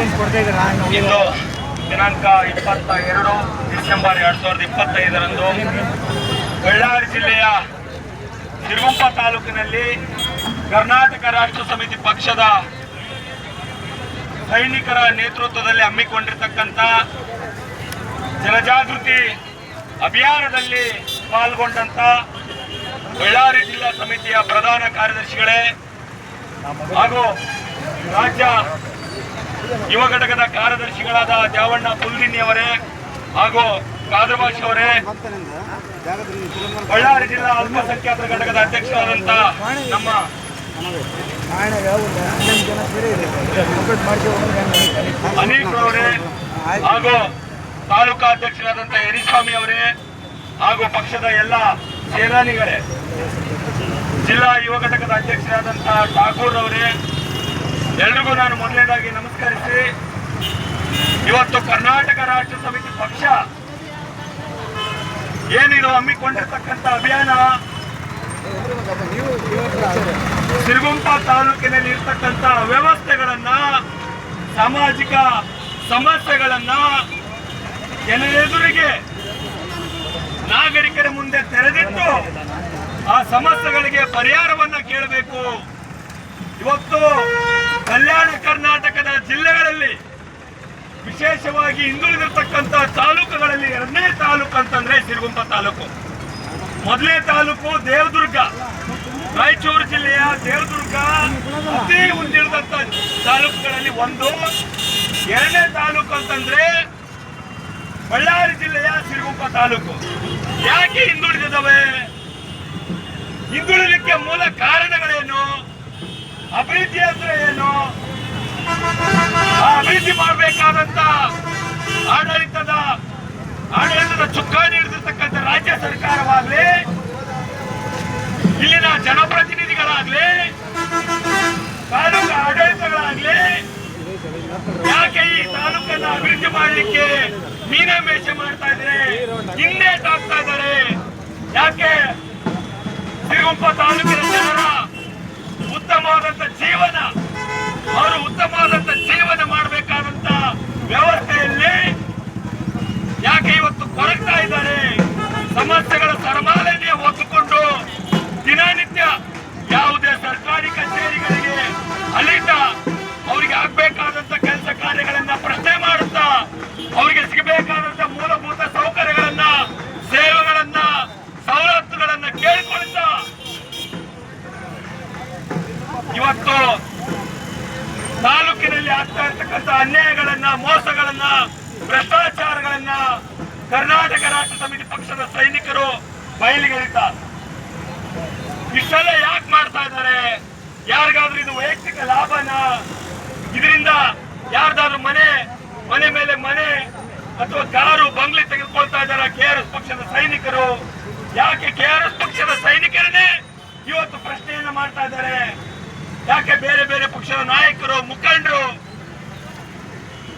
ಇಂದು ದಿನಾಂಕ 22 ಡಿಸೆಂಬರ್ 2025ರಂದು ಬಳ್ಳಾರಿ ಜಿಲ್ಲೆಯ ಸಿರುಗುಂಪ ತಾಲೂಕಿನಲ್ಲಿ ಕರ್ನಾಟಕ ರಾಷ್ಟ್ರ ಸಮಿತಿ ಪಕ್ಷದ ಸೈನಿಕರ ನೇತೃತ್ವದಲ್ಲಿ ಹಮ್ಮಿಕೊಂಡಿರತಕ್ಕಂಥ ಜನಜಾಗೃತಿ ಅಭಿಯಾನದಲ್ಲಿ ಪಾಲ್ಗೊಂಡಂತ ಬಳ್ಳಾರಿ ಜಿಲ್ಲಾ ಸಮಿತಿಯ ಪ್ರಧಾನ ಕಾರ್ಯದರ್ಶಿಗಳೇ ಹಾಗೂ ರಾಜ್ಯ ಯುವ ಘಟಕದ ಕಾರ್ಯದರ್ಶಿಗಳಾದ ದ್ಯಾವಣ್ಣ ಪುಲ್ದಿನ್ನಿ ಅವರೇ ಹಾಗೂ ಕಾದರ್ಭಾಷ್ ಅವರೇ, ಬಳ್ಳಾರಿ ಜಿಲ್ಲಾ ಅಲ್ಪಸಂಖ್ಯಾತರ ಘಟಕದ ಅಧ್ಯಕ್ಷರಾದಂತ ನಮ್ಮ ಅನೀಕ್ ಅವರೇ ಹಾಗೂ ತಾಲೂಕಾ ಅಧ್ಯಕ್ಷರಾದಂತ ಯರಿಸ್ವಾಮಿ ಅವರೇ ಹಾಗೂ ಪಕ್ಷದ ಎಲ್ಲ ಸೇನಾನಿಗಳೇ, ಜಿಲ್ಲಾ ಯುವ ಘಟಕದ ಅಧ್ಯಕ್ಷರಾದಂತ ಠಾಕೂರ್ ಅವರೇ, ಎಲ್ರಿಗೂ ನಾನು ಮೊದಲನೇದಾಗಿ ನಮಸ್ಕರಿಸಿ, ಇವತ್ತು ಕರ್ನಾಟಕ ರಾಷ್ಟ್ರ ಸಮಿತಿ ಪಕ್ಷ ಏನಿದು ಹಮ್ಮಿಕೊಂಡಿರ್ತಕ್ಕಂಥ ಅಭಿಯಾನ ಸಿರುಗುಂಪ ತಾಲೂಕಿನಲ್ಲಿ ಇರ್ತಕ್ಕಂಥ ವ್ಯವಸ್ಥೆಗಳನ್ನ, ಸಾಮಾಜಿಕ ಸಮಸ್ಯೆಗಳನ್ನ ಎದುರಿಗೆ ನಾಗರಿಕರ ಮುಂದೆ ತೆರೆದಿಟ್ಟು ಆ ಸಮಸ್ಯೆಗಳಿಗೆ ಪರಿಹಾರವನ್ನ ಕೇಳಬೇಕು. ಇವತ್ತು ಕಲ್ಯಾಣ ಕರ್ನಾಟಕದ ಜಿಲ್ಲೆಗಳಲ್ಲಿ, ವಿಶೇಷವಾಗಿ ಹಿಂದುಳಿದಿರ್ತಕ್ಕಂಥ ತಾಲೂಕುಗಳಲ್ಲಿ ಎರಡನೇ ತಾಲೂಕು ಅಂತಂದ್ರೆ ಸಿರುಗುಂಪ ತಾಲೂಕು. ಮೊದಲನೇ ತಾಲೂಕು ದೇವದುರ್ಗ, ರಾಯಚೂರು ಜಿಲ್ಲೆಯ ದೇವದುರ್ಗ ಅತಿ ಮುಂದಿಳಿದಂತ ತಾಲೂಕುಗಳಲ್ಲಿ ಒಂದು. ಎರಡನೇ ತಾಲೂಕು ಅಂತಂದ್ರೆ ಬಳ್ಳಾರಿ ಜಿಲ್ಲೆಯ ಸಿರುಗುಂಪ ತಾಲೂಕು. ಯಾಕೆ ಹಿಂದುಳಿದಿದ್ದಾವೆ? ಹಿಂದುಳಿಲಿಕ್ಕೆ ಮೂಲ ಕಾರಣಗಳೇನು? ಅಭಿವೃದ್ಧಿ ಅಂದ್ರೆ ಏನು? ಅಭಿವೃದ್ಧಿ ಮಾಡಬೇಕಾದಂತ ಆಡಳಿತದ ಚುಕ್ಕಾಣಿ ಹಿಡಿದಿರ್ತಕ್ಕಂಥ ರಾಜ್ಯ ಸರ್ಕಾರವಾಗ್ಲಿ, ಇಲ್ಲಿನ ಜನಪ್ರತಿನಿಧಿಗಳಾಗ್ಲಿ, ತಾಲೂಕು ಆಡಳಿತಗಳಾಗ್ಲಿ ಯಾಕೆ ಈ ತಾಲೂಕನ್ನ ಅಭಿವೃದ್ಧಿ ಮಾಡಲಿಕ್ಕೆ ಮೀನಾಮೇಷ ಮಾಡ್ತಾ ಇದ್ದಾರೆ, ಹಿಂದೇಟಾಗ್ತಾ ಇದ್ದಾರೆ? ಯಾಕೆ ಸಿರುಗುಂಪ ತಾಲೂಕಿನ ಜನರ ಉತ್ತಮವಾದಂತ ಜೀವನ, ಅವರು ಉತ್ತಮವಾದಂತ ಜೀವನ ಮಾಡಬೇಕಾದಂತ ವ್ಯವಸ್ಥೆಯಲ್ಲಿ ಯಾಕೆ ಇವತ್ತು ಕೊರಗ್ತಾ ಇದ್ದಾರೆ? ಸಮಸ್ಯೆಗಳ ಸರಮಾಲೆಯನ್ನೇ ಹೊತ್ತುಕೊಂಡು ದಿನನಿತ್ಯ ಯಾವುದೇ ಸರ್ಕಾರಿ ಕಚೇರಿಗಳಿಗೆ ಅಲಿತಾ ಅವರಿಗೆ ಆಗ್ಬೇಕಾದಂತ ಕೆಲಸ ಕಾರ್ಯಗಳನ್ನ ಪ್ರಶ್ನೆ ಮಾಡುತ್ತಾ, ಅವರಿಗೆ ಸಿಗಬೇಕಾದಂತ ಮೂಲಭೂತ ಸೌಕರ್ಯಗಳನ್ನ, ಸೇವೆಗಳನ್ನ, ಸವಲತ್ತುಗಳನ್ನ ಕೇಳಿಕೊಳ್ತಾ ಇವತ್ತು ತಾಲೂಕಿನಲ್ಲಿ ಆಗ್ತಾ ಇರ್ತಕ್ಕಂಥ ಅನ್ಯಾಯಗಳನ್ನ, ಮೋಸಗಳನ್ನ, ಭ್ರಷ್ಟಾಚಾರಗಳನ್ನ ಕರ್ನಾಟಕ ರಾಷ್ಟ್ರ ಸಮಿತಿ ಪಕ್ಷದ ಸೈನಿಕರು ಬಯಲಿಗೆಳಿತಾರೆ. ಇಷ್ಟೆಲ್ಲ ಯಾಕೆ ಮಾಡ್ತಾ ಇದ್ದಾರೆ? ಯಾರಿಗಾದ್ರೂ ಇದು ವೈಯಕ್ತಿಕ ಲಾಭನ? ಇದರಿಂದ ಯಾರ್ದಾದ್ರೂ ಮನೆ ಮೇಲೆ ಮನೆ ಅಥವಾ ಕಾರು ಬಂಗ್ಲೆ ತೆಗೆದುಕೊಳ್ತಾ ಇದ್ದಾರೆ ಕೆಆರ್ಎಸ್ ಪಕ್ಷದ ಸೈನಿಕರು? ಯಾಕೆ ಕೆಆರ್ಎಸ್ ಪಕ್ಷದ ಸೈನಿಕರನ್ನೇ ಇವತ್ತು ಪ್ರಶ್ನೆಯನ್ನ ಮಾಡ್ತಾ ಇದ್ದಾರೆ? ಯಾಕೆ ಬೇರೆ ಬೇರೆ ಪಕ್ಷದ ನಾಯಕರು, ಮುಖಂಡರು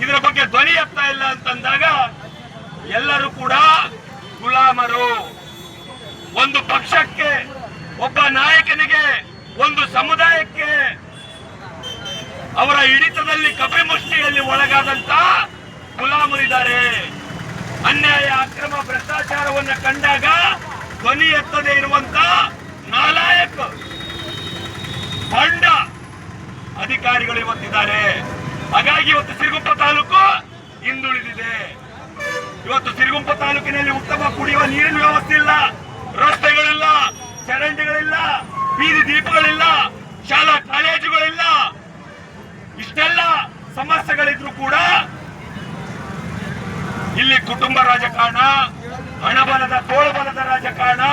ಇದರ ಬಗ್ಗೆ ಧ್ವನಿ ಎತ್ತಾ ಇಲ್ಲ ಅಂತಂದಾಗ ಎಲ್ಲರೂ ಕೂಡ ಗುಲಾಮರು. ಒಂದು ಪಕ್ಷಕ್ಕೆ, ಒಬ್ಬ ನಾಯಕನಿಗೆ, ಒಂದು ಸಮುದಾಯಕ್ಕೆ ಅವರ ಹಿಡಿತದಲ್ಲಿ ಕಪಿಮುಷ್ಟಿಯಲ್ಲಿ ಒಳಗಾದಂತ ಗುಲಾಮರಿದ್ದಾರೆ. ಅನ್ಯಾಯ, ಅಕ್ರಮ, ಭ್ರಷ್ಟಾಚಾರವನ್ನ ಕಂಡಾಗ ಧ್ವನಿ ಎತ್ತದೇ ಇರುವಂತ ನಾಲಾಯಕ ತಂಡ ಅಧಿಕಾರಿಗಳು ಇವತ್ತಿದ್ದಾರೆ. ಹಾಗಾಗಿ ಇವತ್ತು ಸಿರುಗುಂಪ ತಾಲೂಕು ಹಿಂದುಳಿದಿದೆ. ಇವತ್ತು ಸಿರುಗುಂಪ ತಾಲೂಕಿನಲ್ಲಿ ಉತ್ತಮ ಕುಡಿಯುವ ನೀರಿನ ವ್ಯವಸ್ಥೆ ಇಲ್ಲ, ರಸ್ತೆಗಳಿಲ್ಲ, ಚರಂಡಿಗಳಿಲ್ಲ, ಬೀದಿ ದೀಪಗಳಿಲ್ಲ, ಶಾಲಾ ಕಾಲೇಜುಗಳಿಲ್ಲ. ಇಷ್ಟೆಲ್ಲ ಸಮಸ್ಯೆಗಳಿದ್ರು ಕೂಡ ಇಲ್ಲಿ ಕುಟುಂಬ ರಾಜಕಾರಣ, ಹಣಬಲದ, ತೋಳುಬಲದ ರಾಜಕಾರಣ,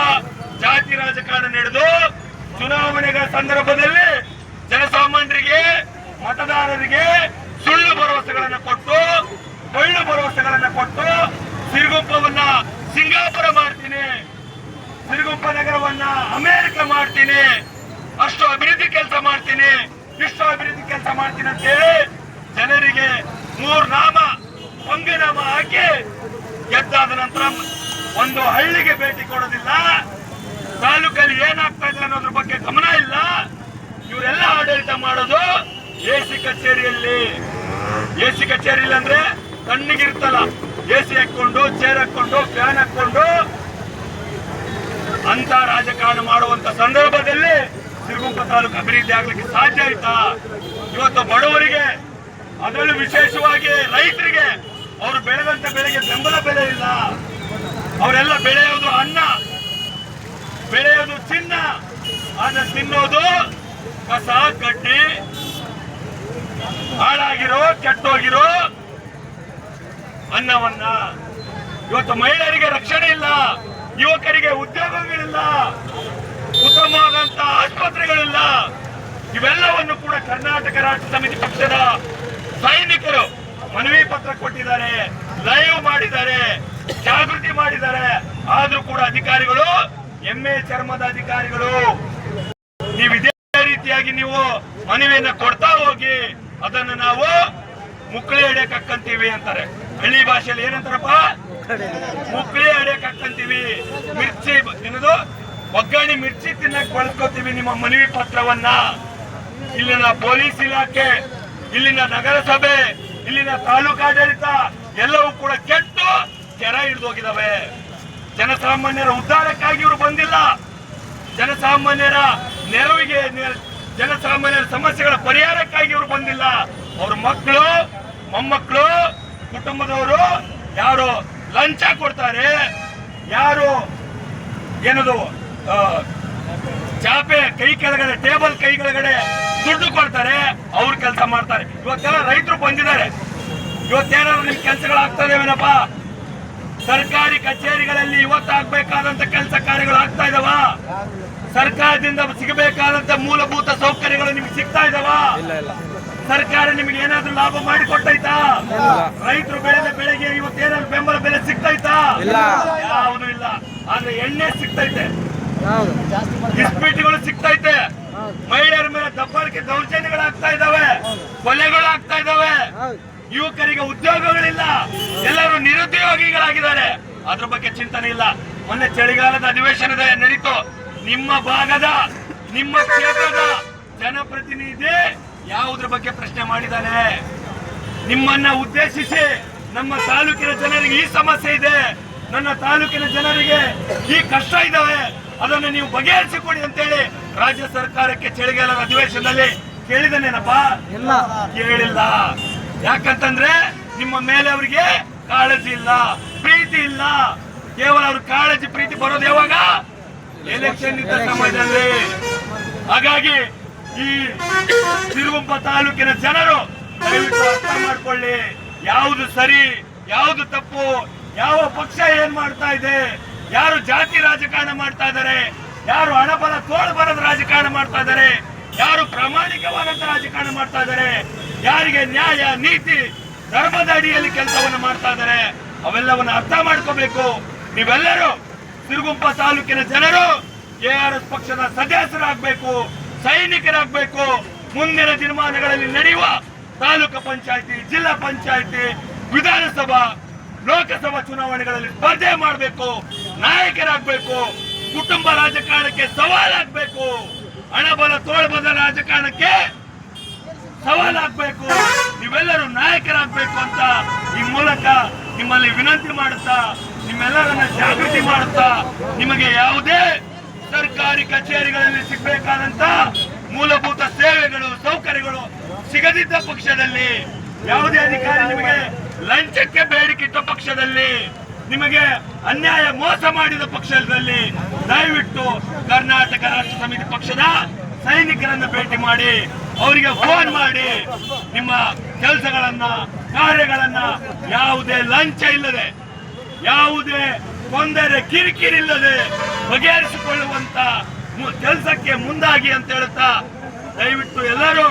ಜಾತಿ ರಾಜಕಾರಣ ನಡೆದು ಚುನಾವಣೆಗಳ ಸಂದರ್ಭದಲ್ಲಿ ಜನಸಾಮಾನ್ಯರಿಗೆ, ಮತದಾರರಿಗೆ ಸುಳ್ಳು ಭರವಸೆಗಳನ್ನು ಕೊಟ್ಟು, ಒಳ್ಳು ಭರವಸೆಗಳನ್ನು ಕೊಟ್ಟು ಸಿರುಗುಂಪವನ್ನ ಸಿಂಗಾಪುರ ಮಾಡ್ತೀನಿ, ಸಿರುಗುಂಪ ನಗರವನ್ನ ಅಮೆರಿಕ ಮಾಡ್ತೀನಿ, ಅಷ್ಟು ಅಭಿವೃದ್ಧಿ ಕೆಲಸ ಮಾಡ್ತೀನಿ, ಇಷ್ಟು ಅಭಿವೃದ್ಧಿ ಕೆಲಸ ಮಾಡ್ತೀನಿ ಅಂತೇಳಿ ಜನರಿಗೆ 3 ನಾಮ, ಪಂಗನಾಮ ಹಾಕಿ ಗೆದ್ದಾದ ನಂತರ ಒಂದು ಹಳ್ಳಿಗೆ ಭೇಟಿ ಕೊಡೋದಿಲ್ಲ. ತಾಲೂಕಲ್ಲಿ ಏನಾಗ್ತಾ ಇದೆ ಅನ್ನೋದ್ರ ಬಗ್ಗೆ ಗಮನ ಇಲ್ಲ. ಇವರೆಲ್ಲ ಆಡಳಿತ ಮಾಡೋದು ಎಸಿ ಕಚೇರಿಯಲ್ಲಿ. AC ಕಚೇರಿ ಇಲ್ಲ ಅಂದ್ರೆ ತಣ್ಣಗಿರ್ತಲ್ಲ, AC ಹಾಕೊಂಡು ಚೇರ್ ಹಾಕೊಂಡು ಫ್ಯಾನ್ ಹಾಕೊಂಡು ಅಂತ ರಾಜಕಾರಣ ಮಾಡುವಂತ ಸಂದರ್ಭದಲ್ಲಿ ಸಿರುಗುಂಪ ತಾಲೂಕು ಅಭಿವೃದ್ಧಿ ಆಗ್ಲಿಕ್ಕೆ ಸಾಧ್ಯ ಆಯ್ತಾ? ಇವತ್ತು ಬಡವರಿಗೆ, ಅದರಲ್ಲೂ ವಿಶೇಷವಾಗಿ ರೈತರಿಗೆ ಅವರು ಬೆಳೆದಂತ ಬೆಳೆಗೆ ಬೆಂಬಲ ಬೆಲೆ ಇಲ್ಲ. ಅವರೆಲ್ಲ ಬೆಳೆಯೋದು ಅನ್ನ, ಬೆಳೆಯೋದು ಚಿನ್ನ, ಆದ್ರೆ ತಿನ್ನೋದು ಕಸ ಕಡ್ಡಿ, ಹಾಳಾಗಿರೋ ಕೆಟ್ಟೋಗಿರೋ ಅನ್ನವನ್ನ. ಇವತ್ತು ಮಹಿಳೆಯರಿಗೆ ರಕ್ಷಣೆ ಇಲ್ಲ, ಯುವಕರಿಗೆ ಉದ್ಯೋಗಗಳಿಲ್ಲ, ಉತ್ತಮವಾದಂತ ಆಸ್ಪತ್ರೆಗಳಿಲ್ಲ. ಇವೆಲ್ಲವನ್ನು ಕೂಡ ಕರ್ನಾಟಕ ರಾಷ್ಟ್ರ ಸಮಿತಿ ಪಕ್ಷದ ಸೈನಿಕರು ಮನವಿ ಪತ್ರ ಕೊಟ್ಟಿದ್ದಾರೆ, ಲೈವ್ ಮಾಡಿದ್ದಾರೆ, ಜಾಗೃತಿ ಮಾಡಿದ್ದಾರೆ. ಆದ್ರೂ ಕೂಡ ಅಧಿಕಾರಿಗಳು ಎಮ್ಮೆ ಚರ್ಮದ ಅಧಿಕಾರಿಗಳು. ನೀವು ಇದೇ ರೀತಿಯಾಗಿ ನೀವು ಮನವಿಯನ್ನ ಕೊಡ್ತಾ ಹೋಗಿ ಅದನ್ನು ನಾವು ಮುಕ್ಳಿ ಎಡೆಯಕ್ ಹಾಕಂತೀವಿ ಅಂತಾರೆ. ಹಳ್ಳಿ ಭಾಷೆಯಲ್ಲಿ ಏನಂತಾರಪ್ಪ? ಮುಕ್ಳಿ ಎಡೆಯಕ್ ಹಾಕಂತೀವಿ. ಮಿರ್ಚಿ ಏನದು ಒಗ್ಗರಣೆ ಮಿರ್ಚಿ ತಿನ್ನಕ್ ಬಳಸ್ಕೋತೀವಿ ನಿಮ್ಮ ಮನವಿ ಪತ್ರವನ್ನ. ಇಲ್ಲಿನ ಪೊಲೀಸ್ ಇಲಾಖೆ, ಇಲ್ಲಿನ ನಗರಸಭೆ, ಇಲ್ಲಿನ ತಾಲೂಕಾಡಳಿತ ಎಲ್ಲವೂ ಕೂಡ ಕೆಟ್ಟು ಕೆರ ಹಿಡಿದೋಗಿದಾವೆ. ಜನಸಾಮಾನ್ಯರ ಉದ್ಧಾರಕ್ಕಾಗಿ ಇವರು ಬಂದಿಲ್ಲ. ಜನಸಾಮಾನ್ಯರ ನೆರವಿಗೆ, ಜನಸಾಮಾನ್ಯರ ಸಮಸ್ಯೆಗಳ ಪರಿಹಾರಕ್ಕಾಗಿ ಇವರು ಬಂದಿಲ್ಲ. ಅವ್ರ ಮಕ್ಕಳು, ಮೊಮ್ಮಕ್ಕಳು, ಕುಟುಂಬದವರು ಯಾರು ಲಂಚ ಕೊಡ್ತಾರೆ, ಯಾರು ಏನದು ಚಾಪೆ ಕೈ ಕೆಳಗಡೆ, ಟೇಬಲ್ ಕೈ ಕೆಳಗಡೆ ದುಡ್ಡು ಕೊಡ್ತಾರೆ, ಅವ್ರು ಕೆಲಸ ಮಾಡ್ತಾರೆ. ಇವತ್ತೆಲ್ಲ ರೈತರು ಬಂದಿದ್ದಾರೆ. ಇವತ್ತೇನಾದ್ರು ನಿಮ್ ಕೆಲಸಗಳಾಗ್ತಾ ಇದಾವೇನಪ್ಪ? ಸರ್ಕಾರಿ ಕಚೇರಿಗಳಲ್ಲಿ ಇವತ್ತಾಗಬೇಕಾದಂತ ಕೆಲಸ ಕಾರ್ಯಗಳು ಆಗ್ತಾ ಇದಾವ? ಸರ್ಕಾರದಿಂದ ಸಿಗಬೇಕಾದಂತ ಮೂಲಭೂತ ಸೌಕರ್ಯಗಳು ನಿಮ್ಗೆ ಸಿಗ್ತಾ ಇದಾವ? ಸರ್ಕಾರ ನಿಮ್ಗೆ ಏನಾದ್ರೂ ಲಾಭ ಮಾಡಿ ಕೊಟ್ಟೈತಾ? ರೈತರು ಬೆಳೆದ ಬೆಳೆಗೆ ಇವತ್ತೇನಾದ್ರು ಬೆಂಬಲ ಬೆಲೆ ಸಿಗ್ತೈತಾ? ಯಾವುದು ಇಲ್ಲ. ಆದ್ರೆ ಎಣ್ಣೆ ಸಿಗ್ತೈತೆ, ಇಸ್ಪೀಟ್ಗಳು ಸಿಗ್ತೈತೆ, ಮಹಿಳೆಯರ ಮೇಲೆ ದಬ್ಬಾಳಿಕೆ ದೌರ್ಜನ್ಯಗಳಾಗ್ತಾ ಇದಾವೆ, ಕೊಲೆಗಳಾಗ್ತಾ ಇದಾವೆ, ಯುವಕರಿಗೆ ಉದ್ಯೋಗಗಳಿಲ್ಲ, ಎಲ್ಲರೂ ನಿರುದ್ಯೋಗಿಗಳಾಗಿದ್ದಾರೆ. ಅದ್ರ ಬಗ್ಗೆ ಚಿಂತನೆ ಇಲ್ಲ. ಮೊನ್ನೆ ಚಳಿಗಾಲದ ಅಧಿವೇಶನದ ನಡೀತು. ನಿಮ್ಮ ಭಾಗದ, ನಿಮ್ಮ ಕ್ಷೇತ್ರದ ಜನಪ್ರತಿನಿಧಿ ಯಾವುದ್ರ ಬಗ್ಗೆ ಪ್ರಶ್ನೆ ಮಾಡಿದ್ದಾನೆ? ನಿಮ್ಮನ್ನ ಉದ್ದೇಶಿಸಿ ನಮ್ಮ ತಾಲೂಕಿನ ಜನರಿಗೆ ಈ ಸಮಸ್ಯೆ ಇದೆ, ನನ್ನ ತಾಲೂಕಿನ ಜನರಿಗೆ ಈ ಕಷ್ಟ ಇದಾವೆ, ಅದನ್ನು ನೀವು ಬಗೆಹರಿಸಿಕೊಡಿ ಅಂತೇಳಿ ರಾಜ್ಯ ಸರ್ಕಾರಕ್ಕೆ ಚಳಿಗಾಲದ ಅಧಿವೇಶನದಲ್ಲಿ ಕೇಳಿದನೇನಪ್ಪ? ಕೇಳಿಲ್ಲ. ಯಾಕಂತಂದ್ರೆ ನಿಮ್ಮ ಮೇಲೆ ಅವರಿಗೆ ಕಾಳಜಿ ಇಲ್ಲ, ಪ್ರೀತಿ ಇಲ್ಲ. ಕೇವಲ ಅವ್ರ ಕಾಳಜಿ ಪ್ರೀತಿ ಬರೋದು ಯಾವಾಗ? ಎಲೆಕ್ಷನ್ ಇದ್ದ ಸಮಯದಲ್ಲಿ. ಹಾಗಾಗಿ ಈ ಸಿರುಗುಂಪ ತಾಲೂಕಿನ ಜನರು ದಯವಿಟ್ಟು ಅರ್ಥ ಮಾಡ್ಕೊಳ್ಳಿ, ಯಾವುದು ಸರಿ, ಯಾವುದು ತಪ್ಪು, ಯಾವ ಪಕ್ಷ ಏನ್ ಮಾಡ್ತಾ ಇದೆ, ಯಾರು ಜಾತಿ ರಾಜಕಾರಣ ಮಾಡ್ತಾ ಇದ್ದಾರೆ, ಯಾರು ಹಣಬಲ ತೋಳ್ಬಲದ ರಾಜಕಾರಣ ಮಾಡ್ತಾ ಇದ್ದಾರೆ, ಯಾರು ಪ್ರಾಮಾಣಿಕವಾದಂತ ರಾಜಕಾರಣ ಮಾಡ್ತಾ ಇದ್ದಾರೆ, ಯಾರಿಗೆ ನ್ಯಾಯ ನೀತಿ ಧರ್ಮದ ಅಡಿಯಲ್ಲಿ ಕೆಲಸವನ್ನು ಮಾಡ್ತಾ ಇದ್ದಾರೆ, ಅವೆಲ್ಲವನ್ನ ಅರ್ಥ ಮಾಡ್ಕೋಬೇಕು. ನೀವೆಲ್ಲರೂ ಸಿರುಗುಂಪ ತಾಲೂಕಿನ ಜನರು KRS ಪಕ್ಷದ ಸದಸ್ಯರಾಗಬೇಕು, ಸೈನಿಕರಾಗಬೇಕು. ಮುಂದಿನ ದಿನಮಾನಗಳಲ್ಲಿ ನಡೆಯುವ ತಾಲೂಕು ಪಂಚಾಯತಿ, ಜಿಲ್ಲಾ ಪಂಚಾಯತಿ, ವಿಧಾನಸಭಾ, ಲೋಕಸಭಾ ಚುನಾವಣೆಗಳಲ್ಲಿ ಸ್ಪರ್ಧೆ ಮಾಡಬೇಕು, ನಾಯಕರಾಗಬೇಕು. ಕುಟುಂಬ ರಾಜಕಾರಣಕ್ಕೆ ಸವಾಲಾಗಬೇಕು, ಹಣಬಲ ತೋಳ್ಬಲ ರಾಜಕಾರಣಕ್ಕೆ ಸವಾಲಾಗಬೇಕು. ನೀವೆಲ್ಲರೂ ನಾಯಕರಾಗಬೇಕು ಅಂತ ಈ ಮೂಲಕ ನಿಮ್ಮಲ್ಲಿ ವಿನಂತಿ ಮಾಡುತ್ತಾ, ನಿಮ್ಮೆಲ್ಲರನ್ನ ಜಾಗೃತಿ ಮಾಡುತ್ತಾ, ನಿಮಗೆ ಯಾವುದೇ ಸರ್ಕಾರಿ ಕಚೇರಿಗಳಲ್ಲಿ ಸಿಗಬೇಕಾದಂತ ಮೂಲಭೂತ ಸೇವೆಗಳು, ಸೌಕರ್ಯಗಳು ಸಿಗದಿದ್ದ ಪಕ್ಷದಲ್ಲಿ, ಯಾವುದೇ ಅಧಿಕಾರಿ ನಿಮಗೆ ಲಂಚಕ್ಕೆ ಬೇಡಿಕಿಟ್ಟ ಪಕ್ಷದಲ್ಲಿ, ನಿಮಗೆ ಅನ್ಯಾಯ ಮೋಸ ಮಾಡಿದ ಪಕ್ಷದಲ್ಲಿ ದಯವಿಟ್ಟು ಕರ್ನಾಟಕ ರಾಷ್ಟ್ರ ಸಮಿತಿ ಪಕ್ಷದ ಸೈನಿಕರನ್ನ ಭೇಟಿ ಮಾಡಿ, ಅವರಿಗೆ ಫೋನ್ ಮಾಡಿ, ನಿಮ್ಮ ಕೆಲಸಗಳನ್ನ, ಕಾರ್ಯಗಳನ್ನ ಯಾವುದೇ ಲಂಚ ಇಲ್ಲದೆ, ಯಾವುದೇ ತೊಂದರೆ ಕಿರಿಕಿರಿ ಇಲ್ಲದೆ ಬಗೆಹರಿಸಿಕೊಳ್ಳುವಂತ ಕೆಲಸಕ್ಕೆ ಮುಂದಾಗಿ ಅಂತ ಹೇಳುತ್ತಾ, ದಯವಿಟ್ಟು ಎಲ್ಲರೂ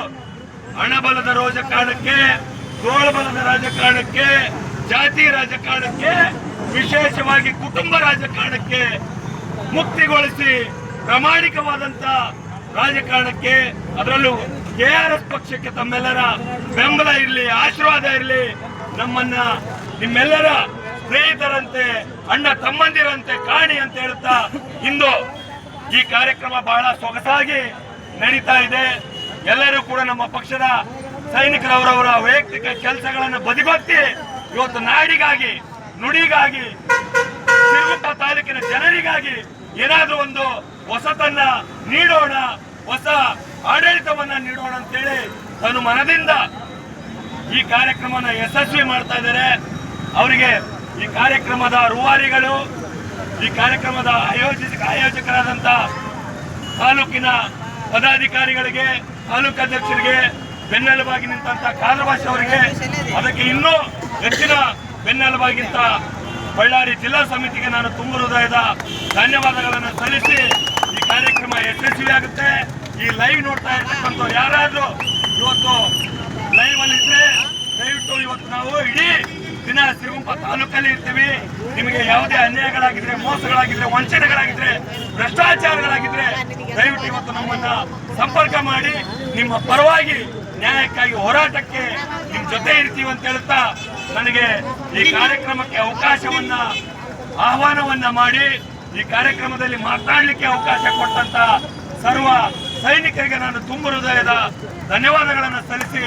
ಹಣಬಲದ ರಾಜಕಾರಣಕ್ಕೆ, ತೋಳ್ಬಲದ ರಾಜಕಾರಣಕ್ಕೆ, ಜಾತಿ ರಾಜಕಾರಣಕ್ಕೆ, ವಿಶೇಷವಾಗಿ ಕುಟುಂಬ ರಾಜಕಾರಣಕ್ಕೆ ಮುಕ್ತಿಗೊಳಿಸಿ ಪ್ರಾಮಾಣಿಕವಾದಂತ ರಾಜಕಾರಣಕ್ಕೆ, ಅದರಲ್ಲೂ KRS ಪಕ್ಷಕ್ಕೆ ತಮ್ಮೆಲ್ಲರ ಬೆಂಬಲ ಇರಲಿ, ಆಶೀರ್ವಾದ ಇರಲಿ. ನಮ್ಮನ್ನ ನಿಮ್ಮೆಲ್ಲರ ಸ್ನೇಹಿತರಂತೆ, ಅಣ್ಣ ತಮ್ಮಂದಿರಂತೆ ಕಾಣಿ ಅಂತ ಹೇಳುತ್ತಾ, ಇಂದು ಈ ಕಾರ್ಯಕ್ರಮ ಬಹಳ ಸೊಗಸಾಗಿ ನಡೀತಾ ಇದೆ. ಎಲ್ಲರೂ ಕೂಡ ನಮ್ಮ ಪಕ್ಷದ ಸೈನಿಕರವರವರ ವೈಯಕ್ತಿಕ ಕೆಲಸಗಳನ್ನು ಬದಿಗೊತ್ತಿ ಇವತ್ತು ನಾಡಿಗಾಗಿ, ನುಡಿಗಾಗಿ, ಸಿರುಗುಪ್ಪ ತಾಲೂಕಿನ ಜನರಿಗಾಗಿ ಏನಾದ್ರೂ ಒಂದು ಹೊಸತನ್ನ ನೀಡೋಣ, ಹೊಸ ಆಡಳಿತವನ್ನ ನೀಡೋಣ ಅಂತೇಳಿ ತನ್ನ ಮನದಿಂದ ಈ ಕಾರ್ಯಕ್ರಮನ ಯಶಸ್ವಿ ಮಾಡ್ತಾ ಇದ್ದಾರೆ. ಅವರಿಗೆ ಈ ಕಾರ್ಯಕ್ರಮದ ರೂವಾರಿಗಳು, ಈ ಕಾರ್ಯಕ್ರಮದ ಆಯೋಜಕರಾದಂತ ತಾಲೂಕಿನ ಪದಾಧಿಕಾರಿಗಳಿಗೆ, ತಾಲೂಕು ಅಧ್ಯಕ್ಷರಿಗೆ, ಬೆನ್ನೆಲುಬಾಗಿ ನಿಂತ ಕಾಲಭಾಷೆ ಅವರಿಗೆ, ಅದಕ್ಕೆ ಇನ್ನೂ ಹೆಚ್ಚಿನ ಬೆನ್ನೆಲುಬಾಗಿಂತ ಬಳ್ಳಾರಿ ಜಿಲ್ಲಾ ಸಮಿತಿಗೆ ನಾನು ತುಂಬ ಹೃದಯದ ಧನ್ಯವಾದಗಳನ್ನು ಸಲ್ಲಿಸಿ ಈ ಕಾರ್ಯಕ್ರಮ ಯಶಸ್ವಿಯಾಗುತ್ತೆ. ಈ ಲೈವ್ ನೋಡ್ತಾ ಇರ್ತಕ್ಕಂಥವ್ರು ಯಾರಾದ್ರೂ ಇವತ್ತು ಲೈವ್ ಅಲ್ಲಿ ಇದ್ರೆ ದಯವಿಟ್ಟು ಇವತ್ತು ನಾವು ಇಡೀ ದಿನ ಸಿರುಗುಪ್ಪ ತಾಲೂಕಲ್ಲಿ ಇರ್ತೀವಿ. ನಿಮಗೆ ಯಾವುದೇ ಅನ್ಯಾಯಗಳಾಗಿದ್ರೆ, ಮೋಸಗಳಾಗಿದ್ರೆ, ವಂಚನೆಗಳಾಗಿದ್ರೆ, ಭ್ರಷ್ಟಾಚಾರಗಳಾಗಿದ್ರೆ ದಯವಿಟ್ಟು ಇವತ್ತು ನಮ್ಮನ್ನ ಸಂಪರ್ಕ ಮಾಡಿ ನಿಮ್ಮ ಪರವಾಗಿ ನ್ಯಾಯಕ್ಕಾಗಿ ಹೋರಾಟಕ್ಕೆ ನಿಮ್ ಜೊತೆ ಇರ್ತೀವಿ ಅಂತ ಹೇಳ್ತಾ ನನಗೆ ಈ ಕಾರ್ಯಕ್ರಮಕ್ಕೆ ಅವಕಾಶವನ್ನ, ಆಹ್ವಾನವನ್ನ ಮಾಡಿ ಈ ಕಾರ್ಯಕ್ರಮದಲ್ಲಿ ಮಾತನಾಡಲಿಕ್ಕೆ ಅವಕಾಶ ಕೊಟ್ಟಂತ ಸರ್ವ ಸೈನಿಕರಿಗೆ ನಾನು ತುಂಬ ಹೃದಯದ ಧನ್ಯವಾದಗಳನ್ನು ಸಲ್ಲಿಸಿ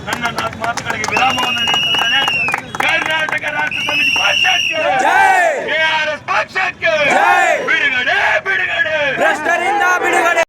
ನನ್ನ ಮಾತುಗಳಿಗೆ ವಿರಾಮವನ್ನು ನೀಡುತ್ತಿದ್ದೇನೆ. ಕರ್ನಾಟಕ ರಾಷ್ಟ್ರ ಸಮಿತಿ ಪಕ್ಷಕ್ಕೆ KRS ಪಕ್ಷಕ್ಕೆ ಬಿಡುಗಡೆ, ಬಿಡುಗಡೆ, ಭ್ರಷ್ಟರಿಂದ ಬಿಡುಗಡೆ.